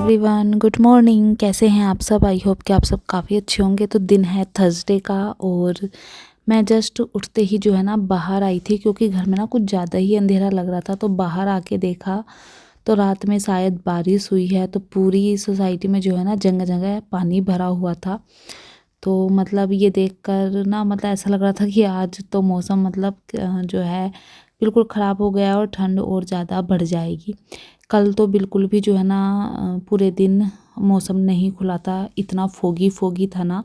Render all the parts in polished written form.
Everyone, good morning. कैसे हैं आप सब? आई होप कि आप सब काफ़ी अच्छे होंगे। तो दिन है थर्सडे का और मैं जस्ट उठते ही जो है ना बाहर आई थी, क्योंकि घर में ना कुछ ज़्यादा ही अंधेरा लग रहा था। तो बाहर आके देखा तो रात में शायद बारिश हुई है, तो पूरी सोसाइटी में जो है ना जगह जगह पानी भरा हुआ था। तो मतलब ये देखकर ना मतलब ऐसा लग रहा था कि आज तो मौसम मतलब जो है बिल्कुल ख़राब हो गया और ठंड और ज़्यादा बढ़ जाएगी। कल तो बिल्कुल भी जो है ना पूरे दिन मौसम नहीं खुला था, इतना फोगी फोगी था ना।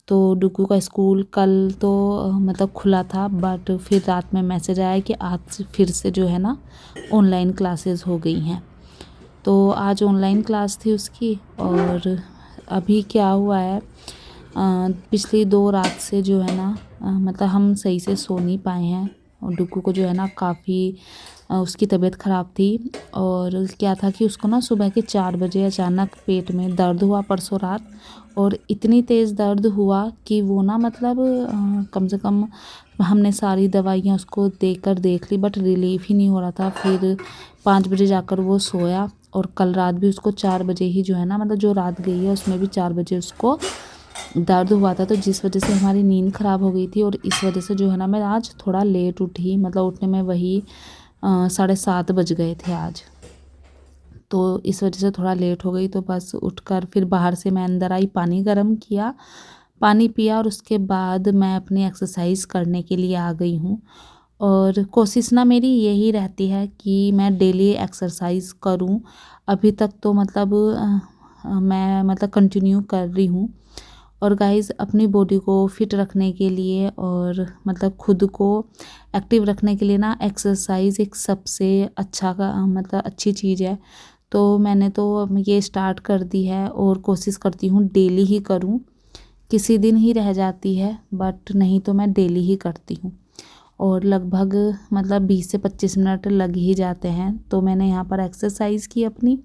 तो डुग्गू का स्कूल कल तो मतलब खुला था, बट फिर रात में मैसेज आया कि आज फिर से जो है ना ऑनलाइन क्लासेस हो गई हैं। तो आज ऑनलाइन क्लास थी उसकी। और अभी क्या हुआ है, पिछली 2 रात से जो है ना मतलब हम सही से सो नहीं पाए हैं। और डुग्गू को जो है ना काफ़ी उसकी तबीयत ख़राब थी। और क्या था कि उसको ना सुबह के 4 बजे अचानक पेट में दर्द हुआ परसों रात। और इतनी तेज़ दर्द हुआ कि वो ना मतलब कम से कम हमने सारी दवाइयाँ उसको देकर देख ली, बट रिलीफ ही नहीं हो रहा था। फिर 5 बजे जाकर वो सोया। और कल रात भी उसको 4 बजे ही जो है ना मतलब जो रात गई है उसमें भी 4 बजे उसको दर्द हुआ था। तो जिस वजह से हमारी नींद ख़राब हो गई थी और इस वजह से जो है ना मैं आज थोड़ा लेट उठी, मतलब उठने में वही 7:30 बज गए थे आज। तो इस वजह से थोड़ा लेट हो गई। तो बस उठकर फिर बाहर से मैं अंदर आई, पानी गर्म किया, पानी पिया और उसके बाद मैं अपनी एक्सरसाइज करने के लिए आ गई हूँ। और कोशिश ना मेरी यही रहती है कि मैं डेली एक्सरसाइज करूँ। अभी तक तो मतलब मैं मतलब कंटिन्यू कर रही हूँ। और गाइज़ अपनी बॉडी को फिट रखने के लिए और मतलब खुद को एक्टिव रखने के लिए ना एक्सरसाइज एक सबसे अच्छा का मतलब अच्छी चीज़ है। तो मैंने तो ये स्टार्ट कर दी है और कोशिश करती हूँ डेली ही करूँ। किसी दिन ही रह जाती है, बट नहीं तो मैं डेली ही करती हूँ। और लगभग मतलब 20 से 25 मिनट लग ही जाते हैं। तो मैंने यहाँ पर एक्सरसाइज की अपनी।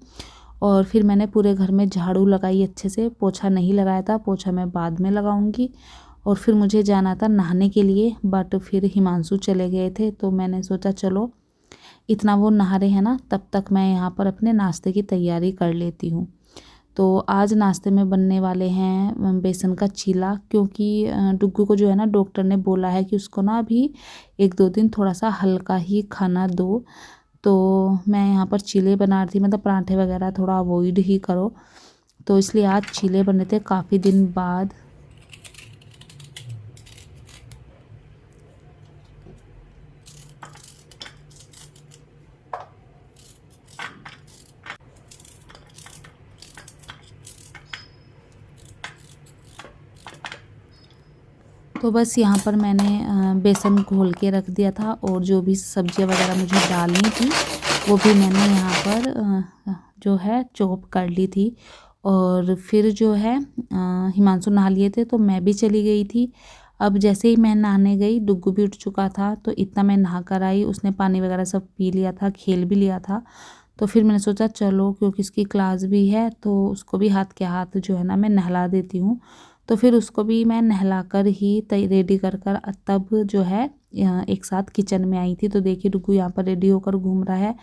और फिर मैंने पूरे घर में झाड़ू लगाई अच्छे से, पोछा नहीं लगाया था, पोछा मैं बाद में लगाऊंगी। और फिर मुझे जाना था नहाने के लिए, बट फिर हिमांशु चले गए थे। तो मैंने सोचा चलो इतना वो नहा रहे हैं ना, तब तक मैं यहाँ पर अपने नाश्ते की तैयारी कर लेती हूँ। तो आज नाश्ते में बनने वाले हैं बेसन का चीला, क्योंकि डुग्गू को जो है ना डॉक्टर ने बोला है कि उसको ना अभी 1-2 दिन थोड़ा सा हल्का ही खाना दो। तो मैं यहाँ पर चीले बना रही थी, मतलब पराठे वगैरह थोड़ा अवॉइड ही करो। तो इसलिए आज चीले बने थे काफ़ी दिन बाद। तो बस यहाँ पर मैंने बेसन घोल के रख दिया था और जो भी सब्जियाँ वगैरह मुझे डालनी थी वो भी मैंने यहाँ पर जो है चॉप कर ली थी। और फिर जो है हिमांशु नहा लिए थे तो मैं भी चली गई थी। अब जैसे ही मैं नहाने गई डुग्गू भी उठ चुका था, तो इतना मैं नहा कर आई, उसने पानी वगैरह सब पी लिया था, खेल भी लिया था। तो फिर मैंने सोचा चलो क्योंकि इसकी क्लास भी है तो उसको भी हाथ के हाथ जो है ना मैं नहला देती हूँ। तो फिर उसको भी मैं नहलाकर ही रेडी कर कर तब जो है एक साथ किचन में आई थी। तो देखिए डुग्गू यहाँ पर रेडी होकर घूम रहा है।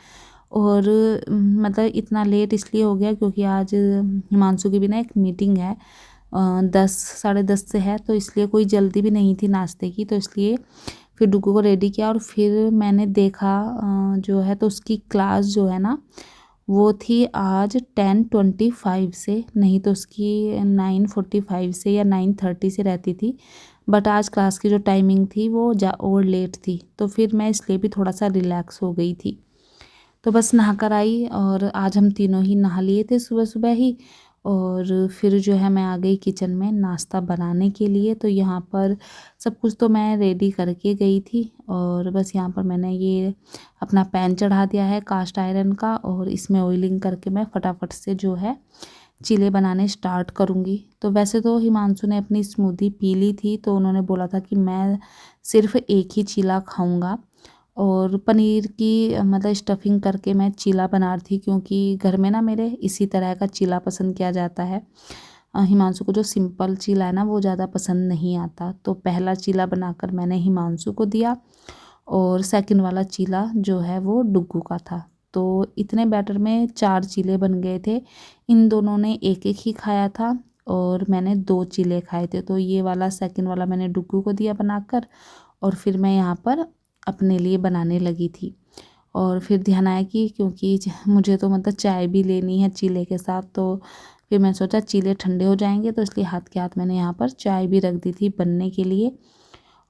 और मतलब इतना लेट इसलिए हो गया क्योंकि आज हिमांशु की भी ना एक मीटिंग है 10 10:30 से है, तो इसलिए कोई जल्दी भी नहीं थी नाश्ते की। तो इसलिए फिर डुग्गू को रेडी किया और फिर मैंने देखा जो है तो उसकी क्लास जो है ना वो थी आज 10:25 से, नहीं तो उसकी 9:45 से या 9:30 से रहती थी। बट आज क्लास की जो टाइमिंग थी वो और लेट थी, तो फिर मैं इसलिए भी थोड़ा सा रिलैक्स हो गई थी। तो बस नहा कर आई और आज हम तीनों ही नहा लिए थे सुबह सुबह ही। और फिर जो है मैं आ गई किचन में नाश्ता बनाने के लिए। तो यहाँ पर सब कुछ तो मैं रेडी करके गई थी और बस यहाँ पर मैंने ये अपना पैन चढ़ा दिया है कास्ट आयरन का और इसमें ऑयलिंग करके मैं फटाफट से जो है चीले बनाने स्टार्ट करूँगी। तो वैसे तो हिमांशु ने अपनी स्मूदी पी ली थी, तो उन्होंने बोला था कि मैं सिर्फ एक ही चीला खाऊँगा। और पनीर की मतलब स्टफिंग करके मैं चीला बना रही थी, क्योंकि घर में ना मेरे इसी तरह का चीला पसंद किया जाता है। हिमांशु को जो सिंपल चीला है ना वो ज़्यादा पसंद नहीं आता। तो पहला चीला बनाकर मैंने हिमांशु को दिया और सेकंड वाला चीला जो है वो डुग्गू का था। तो इतने बैटर में 4 चीले बन गए थे। इन दोनों ने एक एक ही खाया था और मैंने 2 चीले खाए थे। तो ये वाला सेकंड वाला मैंने डुग्गू को दिया बनाकर और फिर मैं यहाँ पर अपने लिए बनाने लगी थी। और फिर ध्यान आया कि क्योंकि मुझे तो मतलब चाय भी लेनी है चीले के साथ, तो फिर मैं सोचा चीले ठंडे हो जाएंगे, तो इसलिए हाथ के हाथ मैंने यहाँ पर चाय भी रख दी थी बनने के लिए।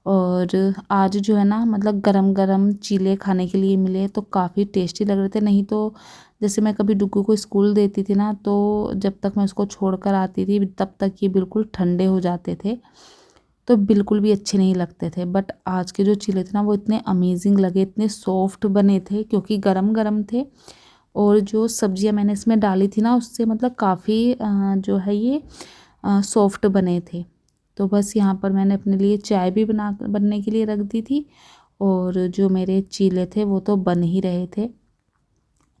और आज जो है ना मतलब गरम गरम चीले खाने के लिए मिले तो काफ़ी टेस्टी लग रहे थे। नहीं तो जैसे मैं कभी डुग्गू को स्कूल देती थी ना, तो जब तक मैं उसको छोड़ कर आती थी तब तक ये बिल्कुल ठंडे हो जाते थे, तो बिल्कुल भी अच्छे नहीं लगते थे। बट आज के जो चीले थे ना वो इतने अमेजिंग लगे, इतने सॉफ्ट बने थे क्योंकि गरम गरम थे। और जो सब्जियां मैंने इसमें डाली थी ना उससे मतलब काफ़ी जो है ये सॉफ्ट बने थे। तो बस यहाँ पर मैंने अपने लिए चाय भी बनने के लिए रख दी थी और जो मेरे चीले थे वो तो बन ही रहे थे।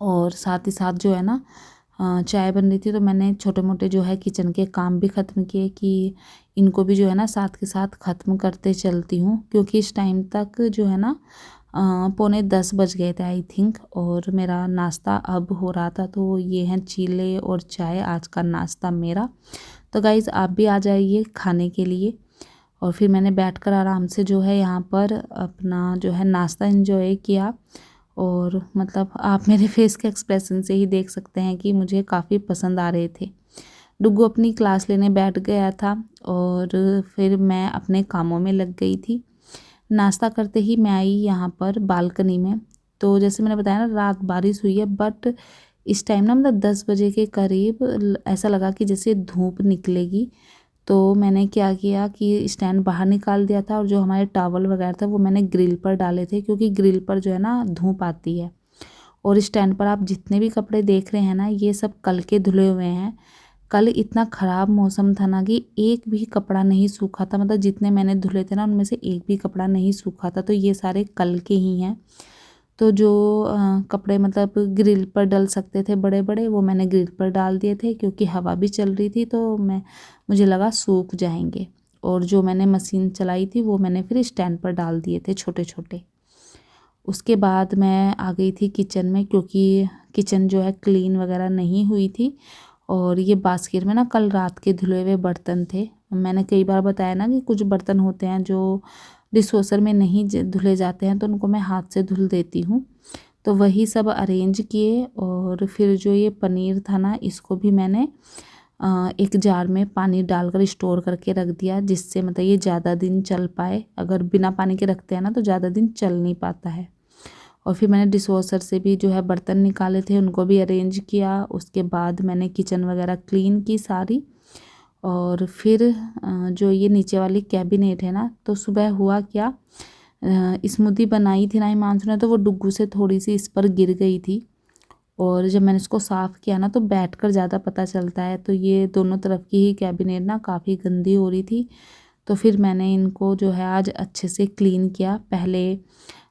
और साथ ही साथ जो है ना चाय बन रही थी, तो मैंने छोटे मोटे जो है किचन के काम भी ख़त्म किए कि इनको भी जो है ना साथ के साथ ख़त्म करते चलती हूँ, क्योंकि इस टाइम तक जो है ना 9:45 बज गए थे आई थिंक। और मेरा नाश्ता अब हो रहा था। तो ये हैं चीले और चाय, आज का नाश्ता मेरा। तो गाइज़ आप भी आ जाइए खाने के लिए। और फिर मैंने बैठकर आराम से जो है यहाँ पर अपना जो है नाश्ता एंजॉय किया। और मतलब आप मेरे फेस के एक्सप्रेशन से ही देख सकते हैं कि मुझे काफ़ी पसंद आ रहे थे। डुग्गू अपनी क्लास लेने बैठ गया था और फिर मैं अपने कामों में लग गई थी। नाश्ता करते ही मैं आई यहाँ पर बालकनी में। तो जैसे मैंने बताया ना रात बारिश हुई है, बट इस टाइम ना मतलब 10 बजे के करीब ऐसा लगा कि जैसे धूप निकलेगी। तो मैंने क्या किया कि स्टैंड बाहर निकाल दिया था और जो हमारे टॉवल वगैरह था वो मैंने ग्रिल पर डाले थे, क्योंकि ग्रिल पर जो है ना धूप आती है। और स्टैंड पर आप जितने भी कपड़े देख रहे हैं ना ये सब कल के धुले हुए हैं। कल इतना ख़राब मौसम था ना कि एक भी कपड़ा नहीं सूखा था। मतलब जितने मैंने धुले थे ना उनमें से एक भी कपड़ा नहीं सूखा था। तो ये सारे कल के ही हैं। तो जो कपड़े मतलब ग्रिल पर डल सकते थे बड़े बड़े, वो मैंने ग्रिल पर डाल दिए थे, क्योंकि हवा भी चल रही थी तो मुझे लगा सूख जाएंगे। और जो मैंने मशीन चलाई थी वो मैंने फिर स्टैंड पर डाल दिए थे छोटे छोटे। उसके बाद मैं आ गई थी किचन में, क्योंकि किचन जो है क्लीन वगैरह नहीं हुई थी। और ये बास्केट में ना कल रात के धुले हुए बर्तन थे। मैंने कई बार बताया ना कि कुछ बर्तन होते हैं जो डिशवॉशर में नहीं धुले जाते हैं, तो उनको मैं हाथ से धुल देती हूँ। तो वही सब अरेंज किए। और फिर जो ये पनीर था ना इसको भी मैंने एक जार में पानी डालकर स्टोर करके रख दिया, जिससे मतलब ये ज़्यादा दिन चल पाए। अगर बिना पानी के रखते हैं ना तो ज़्यादा दिन चल नहीं पाता है। और फिर मैंने डिशवॉशर से भी जो है बर्तन निकाले थे, उनको भी अरेंज किया। उसके बाद मैंने किचन वगैरह क्लीन की सारी। और फिर जो ये नीचे वाली कैबिनेट है ना, तो सुबह हुआ क्या, स्मूदी बनाई थी ना हिमांशु ने, तो वो डुग्गू से थोड़ी सी इस पर गिर गई थी। और जब मैंने इसको साफ़ किया ना तो बैठकर ज़्यादा पता चलता है। तो ये दोनों तरफ की ही कैबिनेट ना काफ़ी गंदी हो रही थी। तो फिर मैंने इनको जो है आज अच्छे से क्लीन किया। पहले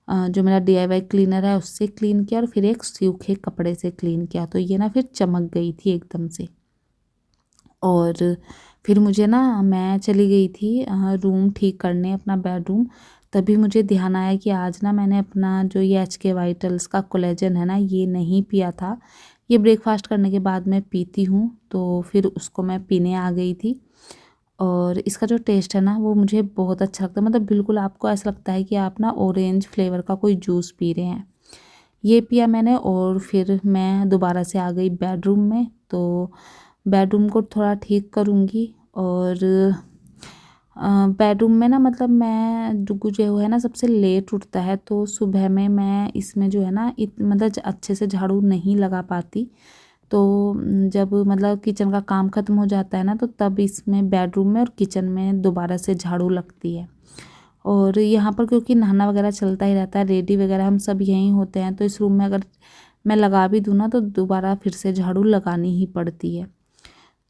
जो मेरा DIY क्लीनर है उससे क्लीन किया और फिर एक सूखे कपड़े से क्लीन किया। तो ये ना फिर चमक गई थी एकदम से। और फिर मुझे ना मैं चली गई थी रूम ठीक करने, अपना बेडरूम। तभी मुझे ध्यान आया कि आज ना मैंने अपना जो ये HK वाइटल्स का कोलेजन है ना ये नहीं पिया था। ये ब्रेकफास्ट करने के बाद मैं पीती हूँ, तो फिर उसको मैं पीने आ गई थी। और इसका जो टेस्ट है ना वो मुझे बहुत अच्छा लगता है। मतलब बिल्कुल आपको ऐसा लगता है कि आप ना ऑरेंज फ्लेवर का कोई जूस पी रहे हैं। ये पिया मैंने और फिर मैं दोबारा से आ गई बेडरूम में। तो बेडरूम को थोड़ा ठीक करूँगी। और बेडरूम में ना मतलब मैं डुग्गू जो है ना सबसे लेट उठता है, तो सुबह में मैं इसमें जो है ना मतलब अच्छे से झाड़ू नहीं लगा पाती। तो जब मतलब किचन का काम ख़त्म हो जाता है ना तो तब इसमें बेडरूम में और किचन में दोबारा से झाड़ू लगती है। और यहाँ पर क्योंकि नहाना वगैरह चलता ही रहता है, रेडी वगैरह हम सब यहीं होते हैं, तो इस रूम में अगर मैं लगा भी दूँ ना तो दोबारा फिर से झाड़ू लगानी ही पड़ती है।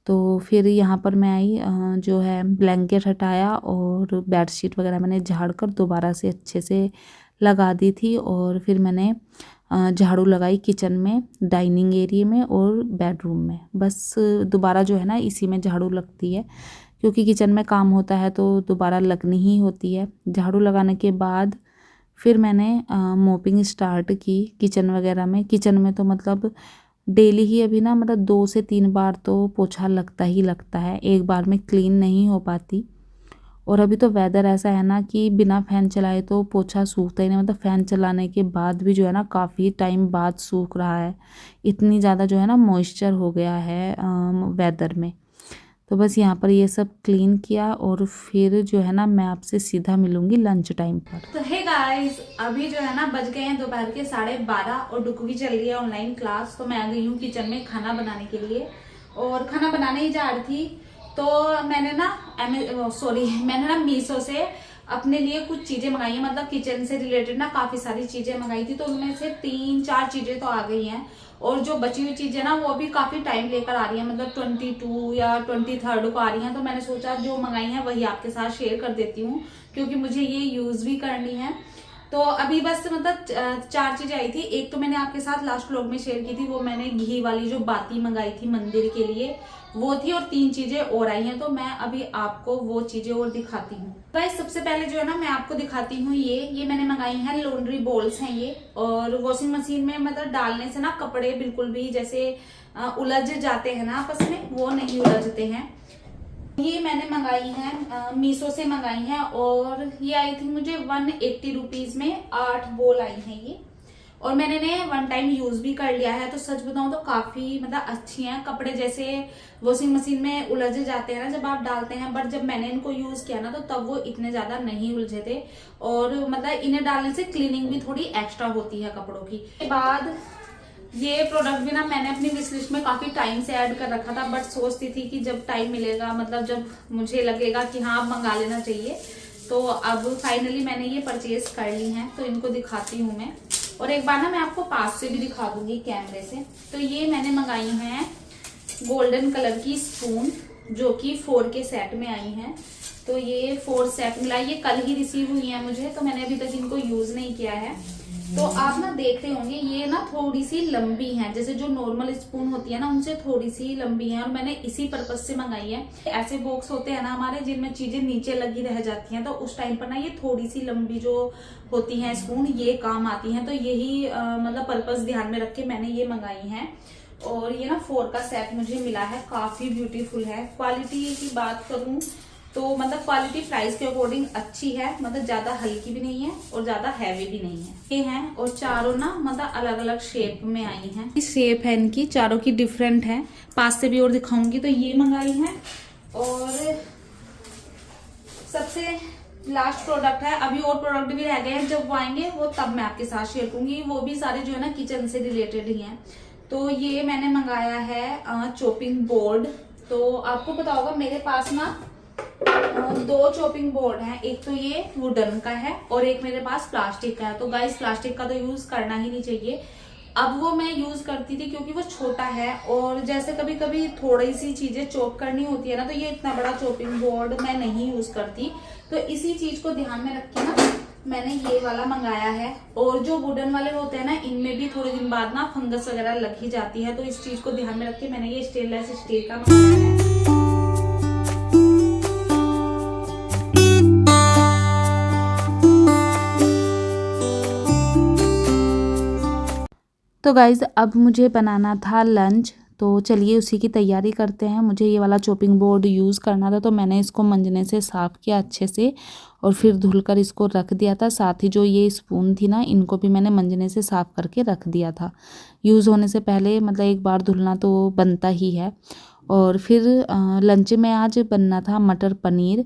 तो फिर यहाँ पर मैं आई जो है ब्लैंकेट हटाया और बेडशीट वगैरह मैंने झाड़ कर दोबारा से अच्छे से लगा दी थी। और फिर मैंने झाड़ू लगाई किचन में, डाइनिंग एरिया में और बेडरूम में। बस दोबारा जो है ना इसी में झाड़ू लगती है, क्योंकि किचन में काम होता है तो दोबारा लगनी ही होती है। झाड़ू लगाने के बाद फिर मैंने मोपिंग स्टार्ट की किचन वगैरह में। किचन में तो मतलब डेली ही अभी ना मतलब 2 से 3 बार तो पोछा लगता ही लगता है, एक बार में क्लीन नहीं हो पाती। और अभी तो वेदर ऐसा है ना कि बिना फ़ैन चलाए तो पोछा सूखता ही नहीं, मतलब फ़ैन चलाने के बाद भी जो है ना काफ़ी टाइम बाद सूख रहा है, इतनी ज़्यादा जो है ना मॉइस्चर हो गया है वेदर में। तो बस यहाँ पर ये सब क्लीन किया और फिर जो है ना मैं आपसे सीधा मिलूंगी लंच टाइम पर। तो हे गाइस, अभी जो है ना बज गए हैं दोपहर के 12:30 और डुकू की चल रही है ऑनलाइन क्लास। तो मैं आ गई हूँ किचन में खाना बनाने के लिए और खाना बनाने ही जा रही थी। तो मैंने ना मीशो से अपने लिए कुछ चीजें मंगाई हैं, मतलब किचन से रिलेटेड ना काफी सारी चीजें मंगाई थी। तो उनमें से 3-4 चीजें तो आ गई हैं और जो बची हुई चीजें ना वो अभी काफी टाइम लेकर आ रही है, मतलब 22 या 23 को आ रही हैं। तो मैंने सोचा जो मंगाई है वही आपके साथ शेयर कर देती हूँ, क्योंकि मुझे ये यूज भी करनी है। तो अभी बस मतलब 4 चीजें आई थी। एक तो मैंने आपके साथ लास्ट व्लॉग में शेयर की थी, वो मैंने घी वाली जो बाती मंगाई थी मंदिर के लिए, वो थी। और 3 चीजें और आई हैं, तो मैं अभी आपको वो चीजें और दिखाती हूँ। गाइस, सबसे पहले जो है ना मैं आपको दिखाती हूँ ये मैंने मंगाई है लॉन्ड्री बॉल्स हैं ये। और वॉशिंग मशीन में मतलब डालने से ना कपड़े बिल्कुल भी जैसे उलझ जाते हैं ना आपस में, वो नहीं उलझते हैं। ये मैंने मंगाई है मीशो से मंगाई है और ये आई थी मुझे 180 रुपीज में 8 बोल आई है ये। और मैंने ने 1 टाइम यूज भी कर लिया है। तो सच बताऊं तो काफी मतलब अच्छी हैं। कपड़े जैसे वॉशिंग मशीन में उलझ जाते हैं ना जब आप डालते हैं, बट जब मैंने इनको यूज किया ना तो तब वो इतने ज्यादा नहीं उलझे थे। और मतलब इन्हें डालने से क्लीनिंग भी थोड़ी एक्स्ट्रा होती है कपड़ों की। के बाद ये प्रोडक्ट भी ना मैंने अपनी विश लिस्ट में काफी टाइम से ऐड कर रखा था, बट सोचती थी कि जब टाइम मिलेगा, मतलब जब मुझे लगेगा कि हाँ मंगा लेना चाहिए, तो अब फाइनली मैंने ये परचेज कर ली हैं। तो इनको दिखाती हूँ मैं, और एक बार ना मैं आपको पास से भी दिखा दूंगी कैमरे से। तो ये मैंने मंगाई हैं गोल्डन कलर की स्पून, जो कि 4 के सेट में आई हैं। तो ये 4 सेट मिला, ये कल ही रिसीव हुई है मुझे, तो मैंने अभी तक इनको यूज नहीं किया है। तो आप ना देख रहे होंगे ये ना थोड़ी सी लंबी है, जैसे जो नॉर्मल स्पून होती है ना उनसे थोड़ी सी लंबी है, और मैंने इसी पर्पज से मंगाई है। ऐसे बॉक्स होते हैं ना हमारे जिनमें चीजें नीचे लगी रह जाती हैं, तो उस टाइम पर ना ये थोड़ी सी लंबी जो होती है स्पून ये काम आती है। तो यही मतलब पर्पज ध्यान में रख के मैंने ये मंगाई है। और ये ना 4 का सेट मुझे मिला है, काफी ब्यूटीफुल है। क्वालिटी की बात करूं तो मतलब क्वालिटी प्राइस के अकॉर्डिंग अच्छी है, मतलब ज्यादा हल्की भी नहीं है और ज्यादा हैवी भी नहीं है। ये हैं और चारों ना मतलब अलग अलग शेप में आई हैं। शेप है इनकी चारों की डिफरेंट है, पास से भी और दिखाऊंगी। तो ये मंगाई है। और सबसे लास्ट प्रोडक्ट है, अभी और प्रोडक्ट भी रह गए हैं, जब वो आएंगे वो तब मैं आपके साथ शेयर करूंगी। वो भी सारे जो है ना किचन से रिलेटेड ही हैं। तो ये मैंने मंगाया है चॉपिंग बोर्ड। तो आपको पता होगा मेरे पास ना 2 चॉपिंग बोर्ड हैं, एक तो ये वुडन का है और एक मेरे पास प्लास्टिक का है। तो गाइस प्लास्टिक का तो यूज करना ही नहीं चाहिए। अब वो मैं यूज करती थी क्योंकि वो छोटा है, और जैसे कभी कभी थोड़ी सी चीजें चॉप करनी होती है ना, तो ये इतना बड़ा चॉपिंग बोर्ड मैं नहीं यूज करती। तो इसी चीज को ध्यान में रख के ना मैंने ये वाला मंगाया है। और जो वुडन वाले होते हैं ना इनमें भी थोड़े दिन बाद ना फंगस वगैरह लग ही जाती है, तो इस चीज को ध्यान में रख के मैंने ये स्टेनलेस स्टील का मंगाया है। तो गाइज़ अब मुझे बनाना था लंच, तो चलिए उसी की तैयारी करते हैं। मुझे ये वाला चॉपिंग बोर्ड यूज़ करना था, तो मैंने इसको मंजने से साफ़ किया अच्छे से और फिर धुलकर इसको रख दिया था। साथ ही जो ये स्पून थी ना इनको भी मैंने मंजने से साफ़ करके रख दिया था। यूज़ होने से पहले मतलब एक बार धुलना तो बनता ही है। और फिर लंच में आज बनना था मटर पनीर,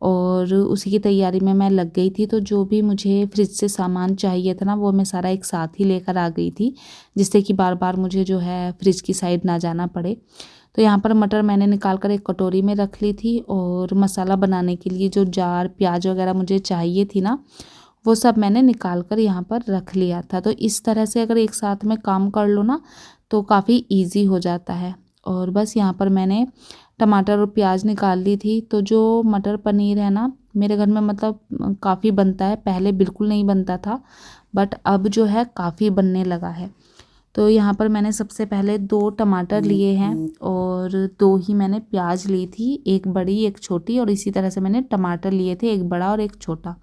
और उसी की तैयारी में मैं लग गई थी। तो जो भी मुझे फ्रिज से सामान चाहिए था ना वो मैं सारा एक साथ ही लेकर आ गई थी, जिससे कि बार बार मुझे जो है फ्रिज की साइड ना जाना पड़े। तो यहाँ पर मटर मैंने निकाल कर एक कटोरी में रख ली थी, और मसाला बनाने के लिए जो जार प्याज वगैरह मुझे चाहिए थी ना वो सब मैंने निकाल कर यहाँ पर रख लिया था। तो इस तरह से अगर एक साथ में काम कर लो ना तो काफ़ी ईजी हो जाता है। और बस यहाँ पर मैंने टमाटर और प्याज निकाल ली थी। तो जो मटर पनीर है ना मेरे घर में मतलब काफ़ी बनता है, पहले बिल्कुल नहीं बनता था बट अब जो है काफ़ी बनने लगा है। तो यहाँ पर मैंने सबसे पहले 2 टमाटर लिए हैं और 2 ही मैंने प्याज ली थी, एक बड़ी एक छोटी, और इसी तरह से मैंने टमाटर लिए थे, एक बड़ा और एक छोटा।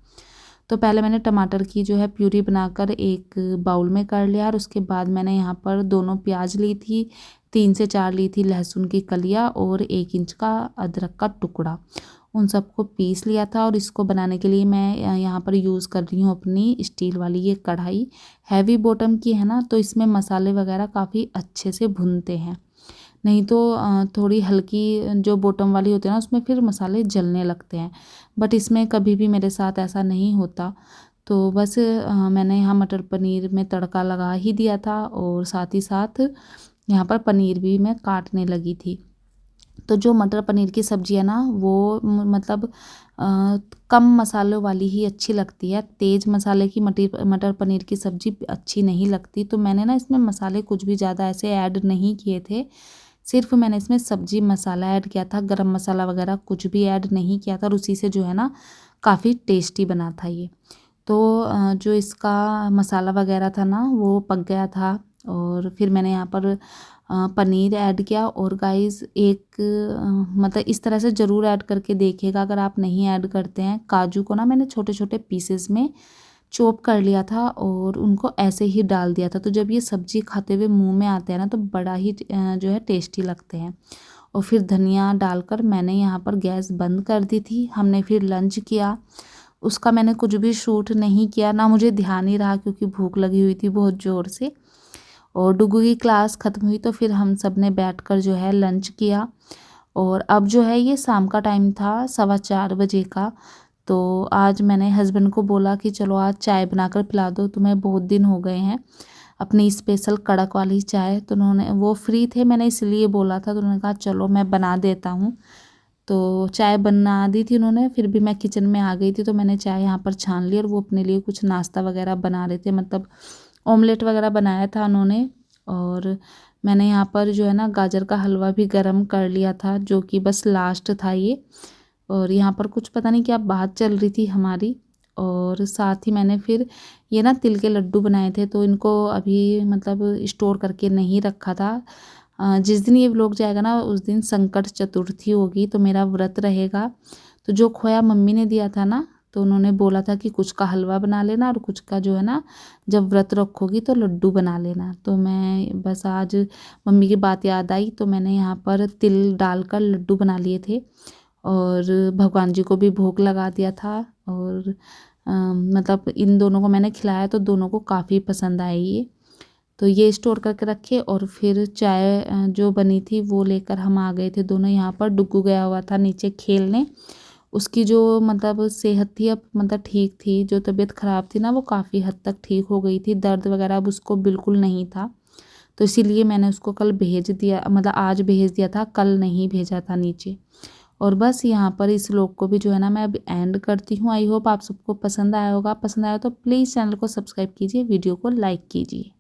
तो पहले मैंने टमाटर की जो है प्यूरी बनाकर एक बाउल में कर लिया और उसके बाद मैंने यहाँ पर दोनों प्याज ली थी, 3 से 4 ली थी लहसुन की कलियाँ और 1 इंच का अदरक का टुकड़ा, उन सबको पीस लिया था। और इसको बनाने के लिए मैं यहाँ पर यूज़ कर रही हूँ अपनी स्टील वाली ये कढ़ाई, हैवी बॉटम की है ना, तो इसमें मसाले वगैरह काफ़ी अच्छे से भुनते हैं। नहीं तो थोड़ी हल्की जो बॉटम वाली होती है ना उसमें फिर मसाले जलने लगते हैं, बट इसमें कभी भी मेरे साथ ऐसा नहीं होता। तो बस मैंने यहाँ मटर पनीर में तड़का लगा ही दिया था और साथ ही साथ यहाँ पर पनीर भी मैं काटने लगी थी। तो जो मटर पनीर की सब्ज़ी है ना वो मतलब कम मसालों वाली ही अच्छी लगती है, तेज़ मसाले की मटर पनीर की सब्ज़ी अच्छी नहीं लगती। तो मैंने ना इसमें मसाले कुछ भी ज़्यादा ऐसे ऐड नहीं किए थे, सिर्फ मैंने इसमें सब्ज़ी मसाला ऐड किया था, गरम मसाला वगैरह कुछ भी ऐड नहीं किया था और उसी से जो है ना काफ़ी टेस्टी बना था ये। तो जो इसका मसाला वगैरह था ना वो पक गया था और फिर मैंने यहाँ पर पनीर ऐड किया। और गाइस एक मतलब इस तरह से ज़रूर ऐड करके देखिएगा, अगर आप नहीं ऐड करते हैं, काजू को ना मैंने छोटे छोटे पीसेस में चॉप कर लिया था और उनको ऐसे ही डाल दिया था। तो जब ये सब्ज़ी खाते हुए मुंह में आते हैं ना तो बड़ा ही जो है टेस्टी लगते हैं। और फिर धनिया डालकर मैंने यहाँ पर गैस बंद कर दी थी। हमने फिर लंच किया, उसका मैंने कुछ भी शूट नहीं किया, ना मुझे ध्यान ही रहा क्योंकि भूख लगी हुई थी बहुत ज़ोर से। और डुगू की क्लास ख़त्म हुई तो फिर हम सब ने बैठकर जो है लंच किया। और अब जो है ये शाम का टाइम था 4:15 बजे का। तो आज मैंने हस्बैंड को बोला कि चलो आज चाय बनाकर पिला दो, तुम्हें बहुत दिन हो गए हैं, अपनी स्पेशल कड़क वाली चाय। तो उन्होंने, वो फ्री थे, मैंने इसलिए बोला था, तो उन्होंने कहा चलो मैं बना देता हूँ। तो चाय बना दी थी उन्होंने, फिर भी मैं किचन में आ गई थी तो मैंने चाय यहाँ पर छान ली और वो अपने लिए कुछ नाश्ता वगैरह बना रहे थे, मतलब ऑमलेट वगैरह बनाया था उन्होंने। और मैंने यहाँ पर जो है ना गाजर का हलवा भी गरम कर लिया था, जो कि बस लास्ट था ये। और यहाँ पर कुछ पता नहीं क्या बात चल रही थी हमारी। और साथ ही मैंने फिर ये ना तिल के लड्डू बनाए थे, तो इनको अभी मतलब स्टोर करके नहीं रखा था। जिस दिन ये व्लॉग जाएगा ना उस दिन संकट चतुर्थी होगी, तो मेरा व्रत रहेगा। तो जो खोया मम्मी ने दिया था ना, तो उन्होंने बोला था कि कुछ का हलवा बना लेना और कुछ का जो है ना जब व्रत रखोगी तो लड्डू बना लेना। तो मैं बस आज मम्मी की बात याद आई तो मैंने यहाँ पर तिल डालकर लड्डू बना लिए थे और भगवान जी को भी भोग लगा दिया था। और मतलब इन दोनों को मैंने खिलाया तो दोनों को काफ़ी पसंद आई ये। तो ये स्टोर करके रखे और फिर चाय जो बनी थी वो लेकर हम आ गए थे दोनों यहाँ पर। डुग्गू गया हुआ था नीचे खेलने, उसकी जो मतलब सेहत थी अब मतलब ठीक थी, जो तबीयत ख़राब थी ना वो काफ़ी हद तक ठीक हो गई थी, दर्द वगैरह अब उसको बिल्कुल नहीं था। तो इसीलिए मैंने उसको कल भेज दिया, मतलब आज भेज दिया था, कल नहीं भेजा था नीचे। और बस यहाँ पर इस व्लॉग को भी जो है ना मैं अब एंड करती हूँ। आई होप आप सबको पसंद आया होगा, पसंद आया तो प्लीज़ चैनल को सब्सक्राइब कीजिए, वीडियो को लाइक कीजिए।